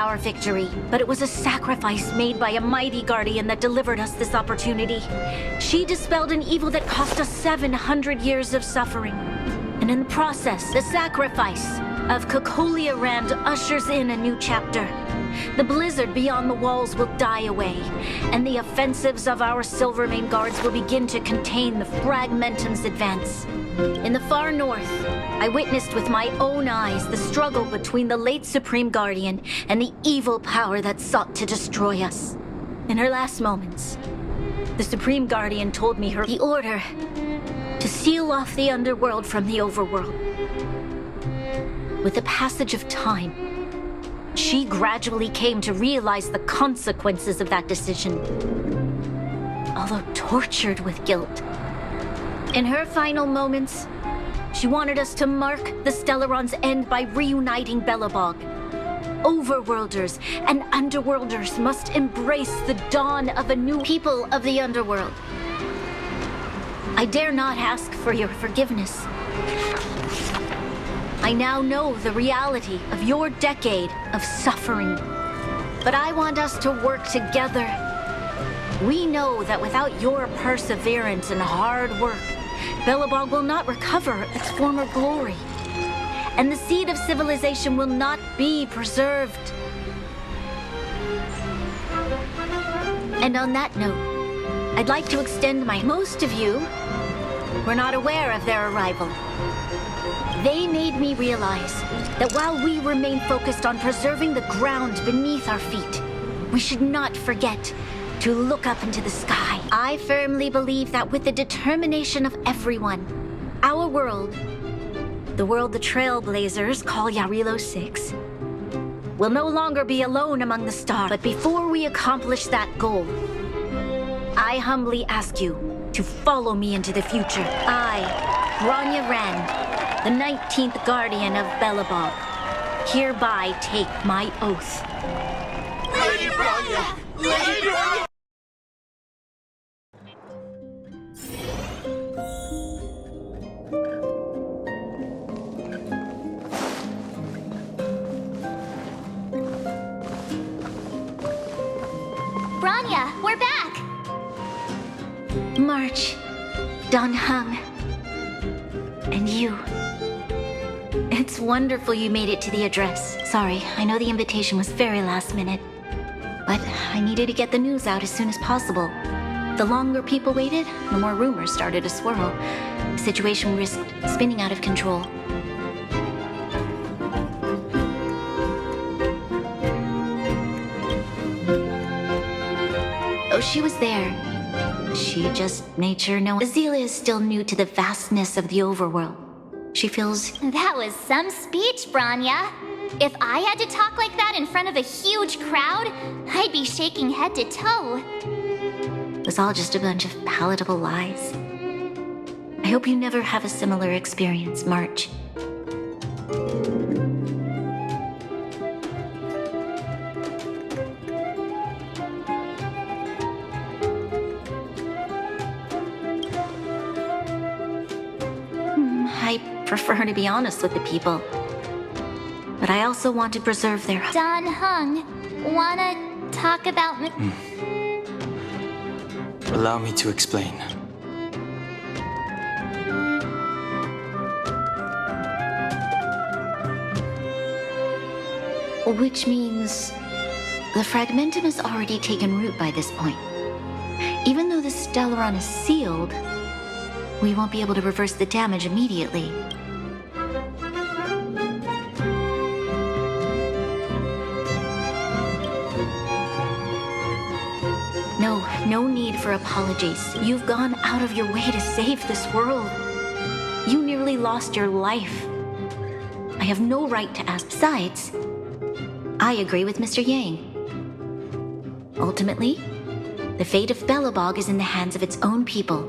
our victory, but it was a sacrifice made by a mighty guardian that delivered us this opportunity. She dispelled an evil that cost us 700 years of suffering. And in the process, the sacrifice of Cocolia Rand ushers in a new chapter. The blizzard beyond the walls will die away, and the offensives of our Silvermane guards will begin to contain the Fragmentum's advance. In the far north, I witnessed with my own eyes the struggle between the late Supreme Guardian and the evil power that sought to destroy us. In her last moments, the Supreme Guardian told me the order to seal off the underworld from the overworld. With the passage of time, she gradually came to realize the consequences of that decision, although tortured with guilt. In her final moments, she wanted us to mark the Stellaron's end by reuniting Belobog. Overworlders and underworlders must embrace the dawn of a new people of the underworld. I dare not ask for your forgiveness. I now know the reality of your decade of suffering. But I want us to work together. We know that without your perseverance and hard work, Belobog will not recover its former glory. And the seed of civilization will not be preserved. And on that note, I'd like to extend most of you were not aware of their arrival. They made me realize that while we remain focused on preserving the ground beneath our feet, we should not forget to look up into the sky. I firmly believe that with the determination of everyone, our world, the world the Trailblazers call Yarilo 6, will no longer be alone among the stars. But before we accomplish that goal, I humbly ask you to follow me into the future. I, Bronya Ren, the 19th Guardian of Belobog, hereby take my oath. Lady Bronya! Lady Bronya! Bronya, we're back! March, Don Hung, and you. It's wonderful you made it to the address. Sorry, I know the invitation was very last minute, but I needed to get the news out as soon as possible. The longer people waited, the more rumors started to swirl. The situation risked spinning out of control. Oh, she was there. She just made sure no one... Azalea is still new to the vastness of the overworld. She feels... That was some speech, Bronya. If I had to talk like that in front of a huge crowd, I'd be shaking head to toe. It was all just a bunch of palatable lies. I hope you never have a similar experience, March. I prefer to be honest with the people. But I also want to preserve their... Don Hung, wanna talk about... Allow me to explain. Which means the Fragmentum has already taken root by this point. Even though the Stellaron is sealed, we won't be able to reverse the damage immediately. No need for apologies. You've gone out of your way to save this world. You nearly lost your life. I have no right to ask. Besides, I agree with Mr. Yang. Ultimately, the fate of Belobog is in the hands of its own people.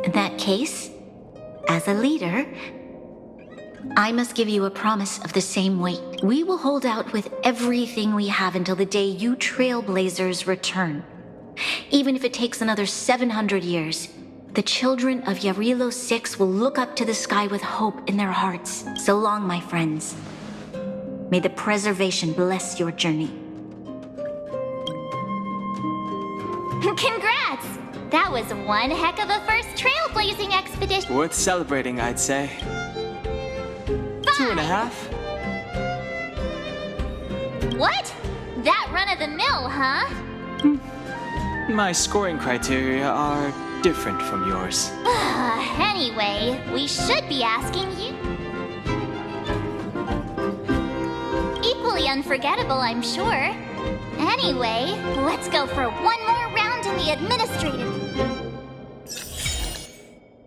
In that case, as a leader, I must give you a promise of the same weight. We will hold out with everything we have until the day you Trailblazers return. Even if it takes another 700 years, The children of Yarilo 6 will look up to the sky with hope in their hearts. So long, my friends. May the preservation bless your journey. Congrats! That was one heck of a first trailblazing expedition. Worth celebrating, I'd say. 2.5? What? That run-of-the-mill, huh? My scoring criteria are different from yours. Anyway, we should be asking you. Equally unforgettable, I'm sure. Anyway, let's go for one more round in the administrative.